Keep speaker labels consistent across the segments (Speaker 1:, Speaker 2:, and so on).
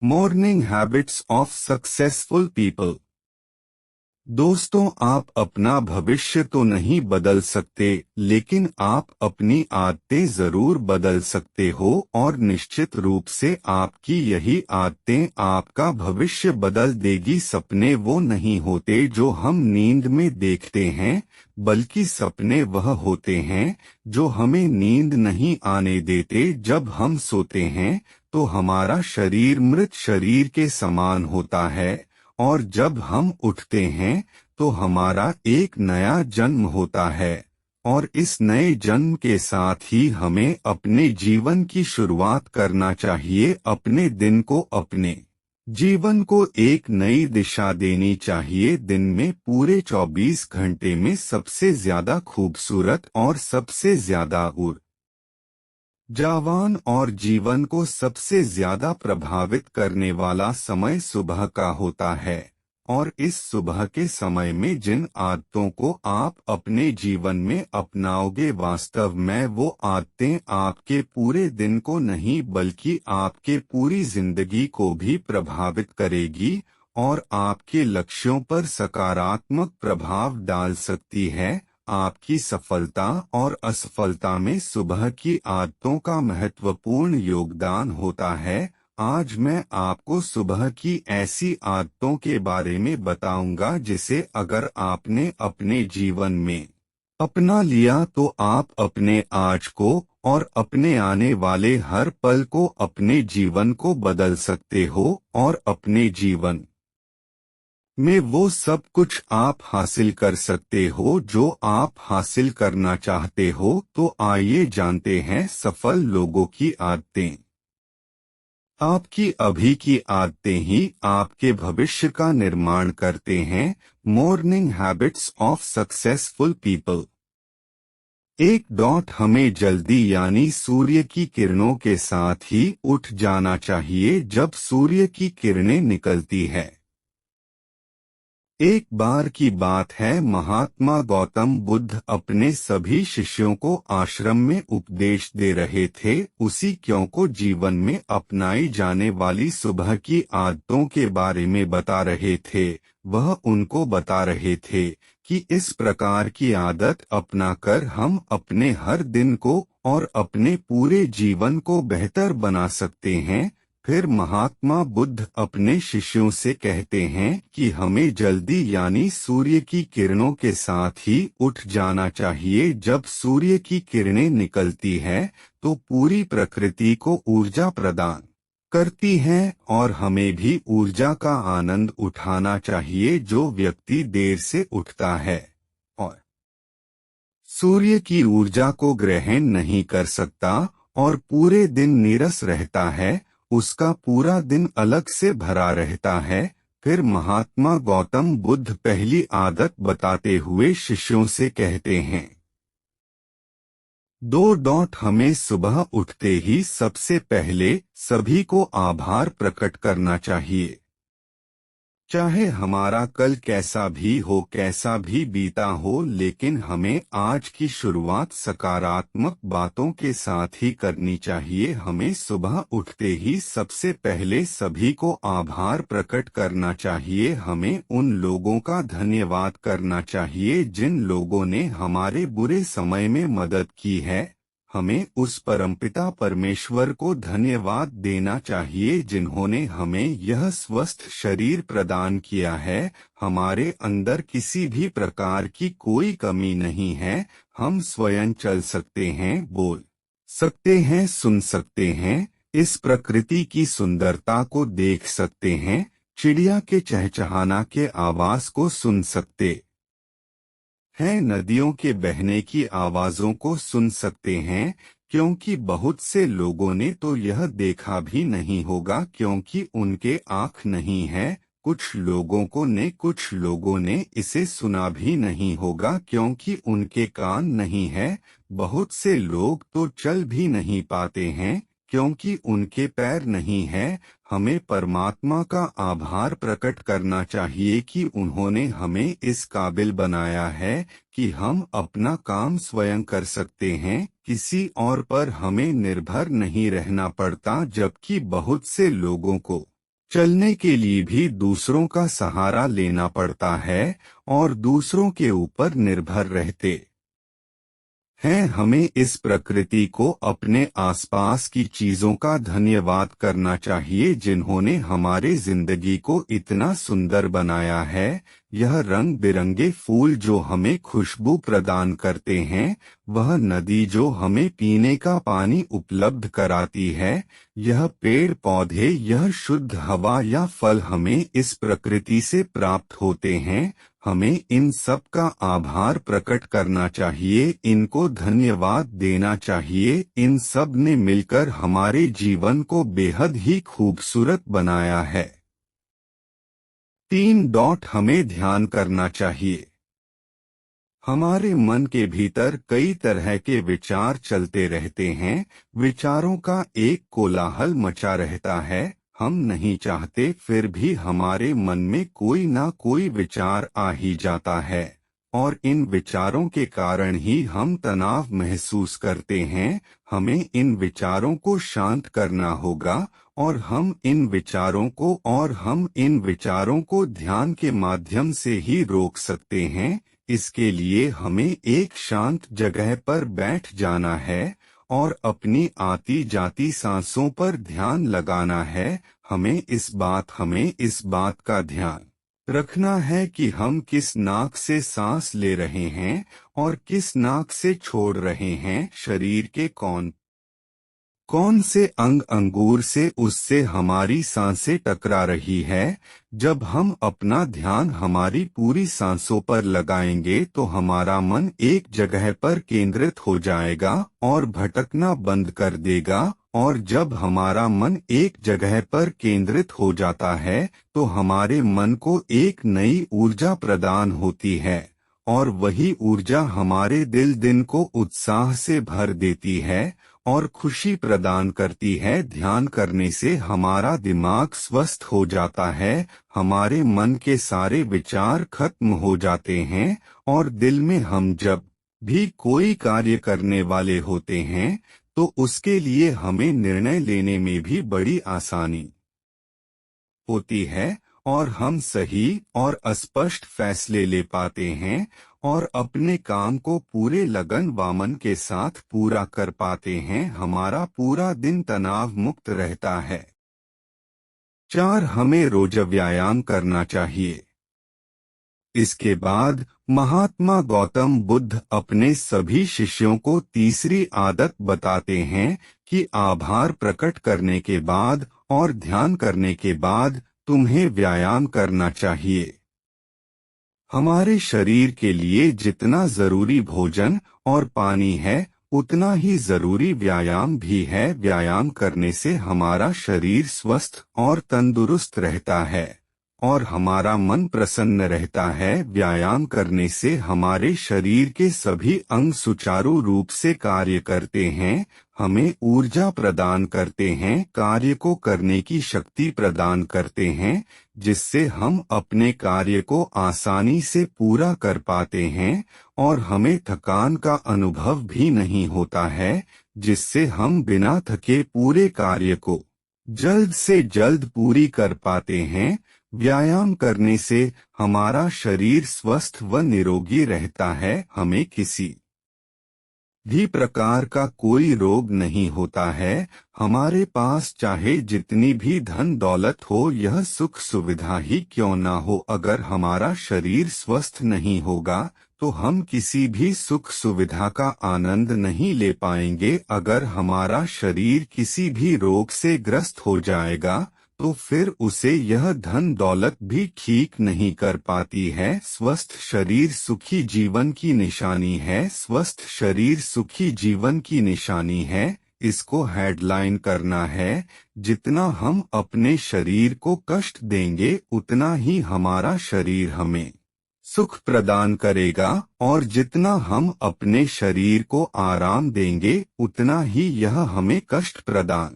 Speaker 1: Morning habits of successful people. दोस्तों, आप अपना भविष्य तो नहीं बदल सकते, लेकिन आप अपनी आदतें जरूर बदल सकते हो और निश्चित रूप से आपकी यही आदतें आपका भविष्य बदल देगी। सपने वो नहीं होते जो हम नींद में देखते हैं, बल्कि सपने वह होते हैं जो हमें नींद नहीं आने देते। जब हम सोते हैं तो हमारा शरीर मृत शरीर के समान होता है, और जब हम उठते हैं तो हमारा एक नया जन्म होता है, और इस नए जन्म के साथ ही हमें अपने जीवन की शुरुआत करना चाहिए। अपने दिन को, अपने जीवन को एक नई दिशा देनी चाहिए। दिन में पूरे 24 घंटे में सबसे ज्यादा खूबसूरत और सबसे ज्यादा ऊर्जावान और जीवन को सबसे ज्यादा प्रभावित करने वाला समय सुबह का होता है। और इस सुबह के समय में जिन आदतों को आप अपने जीवन में अपनाओगे, वास्तव में वो आदतें आपके पूरे दिन को नहीं बल्कि आपके पूरी जिंदगी को भी प्रभावित करेगी और आपके लक्ष्यों पर सकारात्मक प्रभाव डाल सकती है। आपकी सफलता और असफलता में सुबह की आदतों का महत्वपूर्ण योगदान होता है। आज मैं आपको सुबह की ऐसी आदतों के बारे में बताऊंगा जिसे अगर आपने अपने जीवन में अपना लिया तो आप अपने आज को और अपने आने वाले हर पल को, अपने जीवन को बदल सकते हो और अपने जीवन में वो सब कुछ आप हासिल कर सकते हो जो आप हासिल करना चाहते हो। तो आइए जानते हैं सफल लोगों की आदतें। आपकी अभी की आदतें ही आपके भविष्य का निर्माण करते हैं। Morning habits of successful people. हमें जल्दी यानी सूर्य की किरणों के साथ ही उठ जाना चाहिए जब सूर्य की किरणें निकलती है। एक बार की बात है, महात्मा गौतम बुद्ध अपने सभी शिष्यों को आश्रम में उपदेश दे रहे थे। उसी क्यों को जीवन में अपनाई जाने वाली सुबह की आदतों के बारे में बता रहे थे। वह उनको बता रहे थे कि इस प्रकार की आदत अपनाकर हम अपने हर दिन को और अपने पूरे जीवन को बेहतर बना सकते हैं। फिर महात्मा बुद्ध अपने शिष्यों से कहते हैं कि हमें जल्दी यानी सूर्य की किरणों के साथ ही उठ जाना चाहिए। जब सूर्य की किरणें निकलती है तो पूरी प्रकृति को ऊर्जा प्रदान करती हैं और हमें भी ऊर्जा का आनंद उठाना चाहिए। जो व्यक्ति देर से उठता है और सूर्य की ऊर्जा को ग्रहण नहीं कर सकता और पूरे दिन नीरस रहता है, उसका पूरा दिन अलग से भरा रहता है। फिर महात्मा गौतम बुद्ध पहली आदत बताते हुए शिष्यों से कहते हैं, हमें सुबह उठते ही सबसे पहले सभी को आभार प्रकट करना चाहिए। चाहे हमारा कल कैसा भी हो, कैसा भी बीता हो, लेकिन हमें आज की शुरुआत सकारात्मक बातों के साथ ही करनी चाहिए। हमें सुबह उठते ही सबसे पहले सभी को आभार प्रकट करना चाहिए। हमें उन लोगों का धन्यवाद करना चाहिए जिन लोगों ने हमारे बुरे समय में मदद की है। हमें उस परमपिता परमेश्वर को धन्यवाद देना चाहिए जिन्होंने हमें यह स्वस्थ शरीर प्रदान किया है। हमारे अंदर किसी भी प्रकार की कोई कमी नहीं है। हम स्वयं चल सकते हैं, बोल सकते हैं, सुन सकते हैं, इस प्रकृति की सुंदरता को देख सकते हैं, चिड़िया के चहचहाना के आवाज को सुन सकते हैं, नदियों के बहने की आवाजों को सुन सकते हैं। क्योंकि बहुत से लोगों ने तो यह देखा भी नहीं होगा क्योंकि उनके आँख नहीं है। कुछ लोगों ने इसे सुना भी नहीं होगा क्योंकि उनके कान नहीं है। बहुत से लोग तो चल भी नहीं पाते हैं क्योंकि उनके पैर नहीं है। हमें परमात्मा का आभार प्रकट करना चाहिए कि उन्होंने हमें इस काबिल बनाया है कि हम अपना काम स्वयं कर सकते हैं, किसी और पर हमें निर्भर नहीं रहना पड़ता। जबकि बहुत से लोगों को चलने के लिए भी दूसरों का सहारा लेना पड़ता है और दूसरों के ऊपर निर्भर रहते हैं। हमें इस प्रकृति को, अपने आसपास की चीजों का धन्यवाद करना चाहिए जिन्होंने हमारे जिंदगी को इतना सुंदर बनाया है। यह रंग बिरंगे फूल जो हमें खुशबू प्रदान करते हैं, वह नदी जो हमें पीने का पानी उपलब्ध कराती है, यह पेड़ पौधे, यह शुद्ध हवा या फल हमें इस प्रकृति से प्राप्त होते हैं। हमें इन सब का आभार प्रकट करना चाहिए, इनको धन्यवाद देना चाहिए। इन सब ने मिलकर हमारे जीवन को बेहद ही खूबसूरत बनाया है। 3. हमें ध्यान करना चाहिए। हमारे मन के भीतर कई तरह के विचार चलते रहते हैं। विचारों का एक कोलाहल मचा रहता है। हम नहीं चाहते फिर भी हमारे मन में कोई ना कोई विचार आ ही जाता है और इन विचारों के कारण ही हम तनाव महसूस करते हैं। हमें इन विचारों को शांत करना होगा और हम इन विचारों को ध्यान के माध्यम से ही रोक सकते हैं। इसके लिए हमें एक शांत जगह पर बैठ जाना है और अपनी आती जाती सांसों पर ध्यान लगाना है। हमें इस बात का ध्यान रखना है कि हम किस नाक से सांस ले रहे हैं और किस नाक से छोड़ रहे हैं। शरीर के कौन से अंग अंगूर से उससे हमारी सांसें टकरा रही है। जब हम अपना ध्यान हमारी पूरी सांसों पर लगाएंगे तो हमारा मन एक जगह पर केंद्रित हो जाएगा और भटकना बंद कर देगा। और जब हमारा मन एक जगह पर केंद्रित हो जाता है तो हमारे मन को एक नई ऊर्जा प्रदान होती है और वही ऊर्जा हमारे दिन को उत्साह से भर देती है और खुशी प्रदान करती है। ध्यान करने से हमारा दिमाग स्वस्थ हो जाता है, हमारे मन के सारे विचार खत्म हो जाते हैं और दिल में हम जब भी कोई कार्य करने वाले होते हैं तो उसके लिए हमें निर्णय लेने में भी बड़ी आसानी होती है और हम सही और स्पष्ट फैसले ले पाते हैं और अपने काम को पूरे लगन वामन के साथ पूरा कर पाते हैं। हमारा पूरा दिन तनाव मुक्त रहता है। 4. हमें रोज व्यायाम करना चाहिए। इसके बाद महात्मा गौतम बुद्ध अपने सभी शिष्यों को तीसरी आदत बताते हैं कि आभार प्रकट करने के बाद और ध्यान करने के बाद तुम्हें व्यायाम करना चाहिए। हमारे शरीर के लिए जितना जरूरी भोजन और पानी है उतना ही जरूरी व्यायाम भी है। व्यायाम करने से हमारा शरीर स्वस्थ और तंदुरुस्त रहता है और हमारा मन प्रसन्न रहता है। व्यायाम करने से हमारे शरीर के सभी अंग सुचारू रूप से कार्य करते हैं, हमें ऊर्जा प्रदान करते हैं, कार्य को करने की शक्ति प्रदान करते हैं, जिससे हम अपने कार्य को आसानी से पूरा कर पाते हैं और हमें थकान का अनुभव भी नहीं होता है, जिससे हम बिना थके पूरे कार्य को जल्द से जल्द पूरी कर पाते हैं। व्यायाम करने से हमारा शरीर स्वस्थ व निरोगी रहता है, हमें किसी भी प्रकार का कोई रोग नहीं होता है। हमारे पास चाहे जितनी भी धन दौलत हो, यह सुख सुविधा ही क्यों ना हो, अगर हमारा शरीर स्वस्थ नहीं होगा तो हम किसी भी सुख सुविधा का आनंद नहीं ले पाएंगे। अगर हमारा शरीर किसी भी रोग से ग्रस्त हो जाएगा तो फिर उसे यह धन दौलत भी ठीक नहीं कर पाती है। स्वस्थ शरीर सुखी जीवन की निशानी है। स्वस्थ शरीर सुखी जीवन की निशानी है। इसको हेडलाइन करना है। जितना हम अपने शरीर को कष्ट देंगे उतना ही हमारा शरीर हमें सुख प्रदान करेगा और जितना हम अपने शरीर को आराम देंगे उतना ही यह हमें कष्ट प्रदान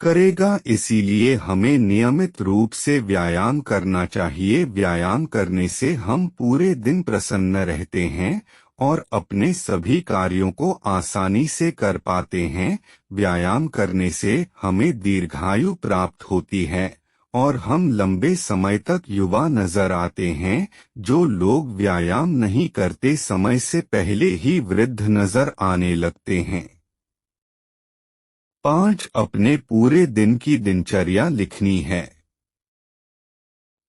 Speaker 1: करेगा। इसीलिए हमें नियमित रूप से व्यायाम करना चाहिए। व्यायाम करने से हम पूरे दिन प्रसन्न रहते हैं और अपने सभी कार्यों को आसानी से कर पाते हैं। व्यायाम करने से हमें दीर्घायु प्राप्त होती है। और हम लंबे समय तक युवा नजर आते हैं। जो लोग व्यायाम नहीं करते समय से पहले ही वृद्ध नजर आने लगते हैं। 5. अपने पूरे दिन की दिनचर्या लिखनी है।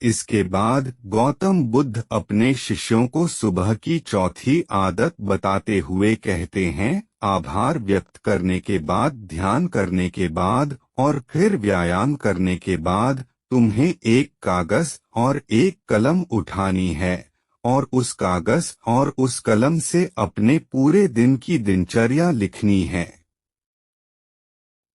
Speaker 1: इसके बाद गौतम बुद्ध अपने शिष्यों को सुबह की चौथी आदत बताते हुए कहते हैं, आभार व्यक्त करने के बाद, ध्यान करने के बाद और फिर व्यायाम करने के बाद तुम्हें एक कागज और एक कलम उठानी है और उस कागज और उस कलम से अपने पूरे दिन की दिनचर्या लिखनी है।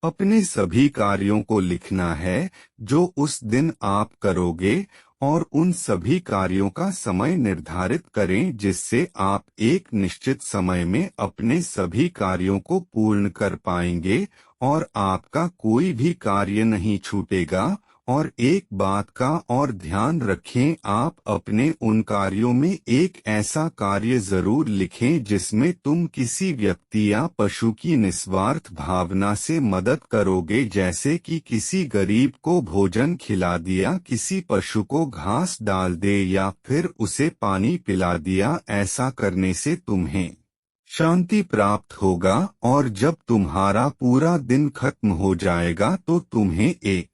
Speaker 1: अपने सभी कार्यों को लिखना है जो उस दिन आप करोगे और उन सभी कार्यों का समय निर्धारित करें जिससे आप एक निश्चित समय में अपने सभी कार्यों को पूर्ण कर पाएंगे और आपका कोई भी कार्य नहीं छूटेगा। और एक बात का और ध्यान रखें, आप अपने उन कार्यों में एक ऐसा कार्य जरूर लिखें जिसमें तुम किसी व्यक्ति या पशु की निस्वार्थ भावना से मदद करोगे, जैसे कि किसी गरीब को भोजन खिला दिया, किसी पशु को घास डाल दे या फिर उसे पानी पिला दिया। ऐसा करने से तुम्हें शांति प्राप्त होगा और जब तुम्हारा पूरा दिन खत्म हो जाएगा तो तुम्हें एक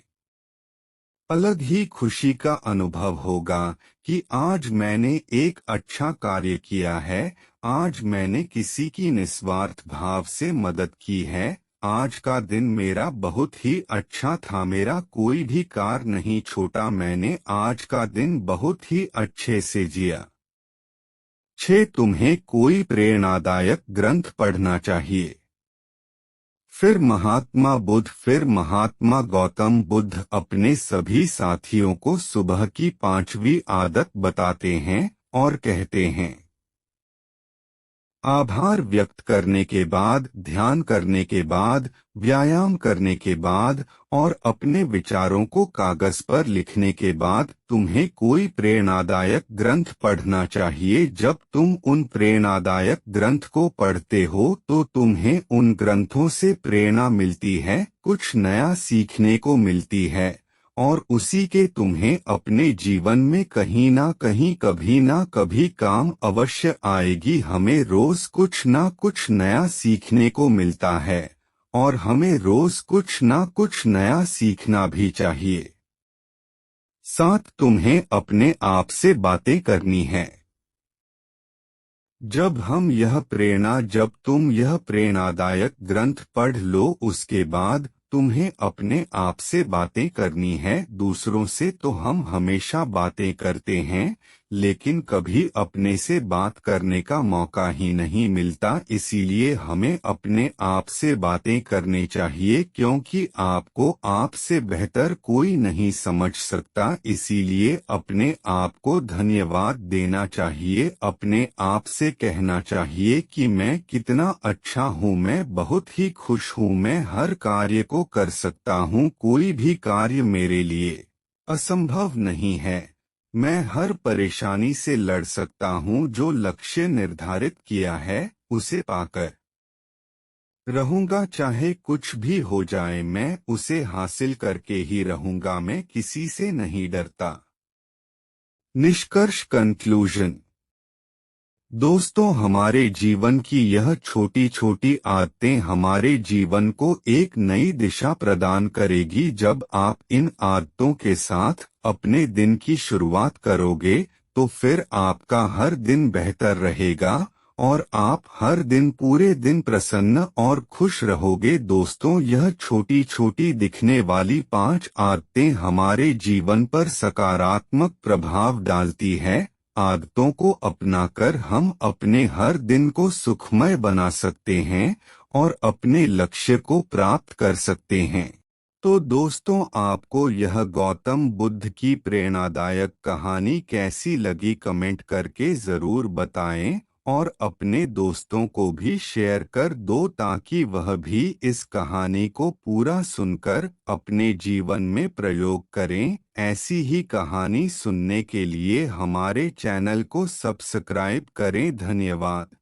Speaker 1: अलग ही खुशी का अनुभव होगा कि आज मैंने एक अच्छा कार्य किया है, आज मैंने किसी की निस्वार्थ भाव से मदद की है, आज का दिन मेरा बहुत ही अच्छा था, मेरा कोई भी कार्य नहीं छूटा, मैंने आज का दिन बहुत ही अच्छे से जिया। 6. तुम्हें कोई प्रेरणादायक ग्रंथ पढ़ना चाहिए। फिर महात्मा गौतम बुद्ध अपने सभी साथियों को सुबह की 5वीं आदत बताते हैं और कहते हैं, आभार व्यक्त करने के बाद, ध्यान करने के बाद, व्यायाम करने के बाद और अपने विचारों को कागज पर लिखने के बाद तुम्हें कोई प्रेरणादायक ग्रंथ पढ़ना चाहिए। जब तुम उन प्रेरणादायक ग्रंथ को पढ़ते हो तो तुम्हें उन ग्रंथों से प्रेरणा मिलती है, कुछ नया सीखने को मिलती है और उसी के तुम्हें अपने जीवन में कहीं ना कहीं, कभी ना कभी काम अवश्य आएगी। हमें रोज कुछ ना कुछ नया सीखने को मिलता है और हमें रोज कुछ ना कुछ नया सीखना भी चाहिए। 7. तुम्हें अपने आप से बातें करनी है। जब तुम यह प्रेरणादायक ग्रंथ पढ़ लो उसके बाद तुम्हें अपने आप से बातें करनी है। दूसरों से तो हम हमेशा बातें करते हैं लेकिन कभी अपने से बात करने का मौका ही नहीं मिलता, इसीलिए हमें अपने आप से बातें करनी चाहिए क्योंकि आपको आपसे बेहतर कोई नहीं समझ सकता। इसीलिए अपने आप को धन्यवाद देना चाहिए, अपने आप से कहना चाहिए कि मैं कितना अच्छा हूँ, मैं बहुत ही खुश हूँ, मैं हर कार्य को कर सकता हूँ, कोई भी कार्य मेरे लिए असंभव नहीं है, मैं हर परेशानी से लड़ सकता हूँ, जो लक्ष्य निर्धारित किया है उसे पाकर रहूंगा, चाहे कुछ भी हो जाए मैं उसे हासिल करके ही रहूंगा, मैं किसी से नहीं डरता। निष्कर्ष कंक्लूजन। दोस्तों, हमारे जीवन की यह छोटी छोटी आदतें हमारे जीवन को एक नई दिशा प्रदान करेगी। जब आप इन आदतों के साथ अपने दिन की शुरुआत करोगे तो फिर आपका हर दिन बेहतर रहेगा और आप हर दिन पूरे दिन प्रसन्न और खुश रहोगे। दोस्तों, यह छोटी छोटी दिखने वाली 5 आदतें हमारे जीवन पर सकारात्मक प्रभाव डालती है। आदतों को अपनाकर हम अपने हर दिन को सुखमय बना सकते हैं और अपने लक्ष्य को प्राप्त कर सकते हैं। तो दोस्तों, आपको यह गौतम बुद्ध की प्रेरणादायक कहानी कैसी लगी कमेंट करके ज़रूर बताएं और अपने दोस्तों को भी शेयर कर दो ताकि वह भी इस कहानी को पूरा सुनकर अपने जीवन में प्रयोग करें। ऐसी ही कहानी सुनने के लिए हमारे चैनल को सब्सक्राइब करें। धन्यवाद।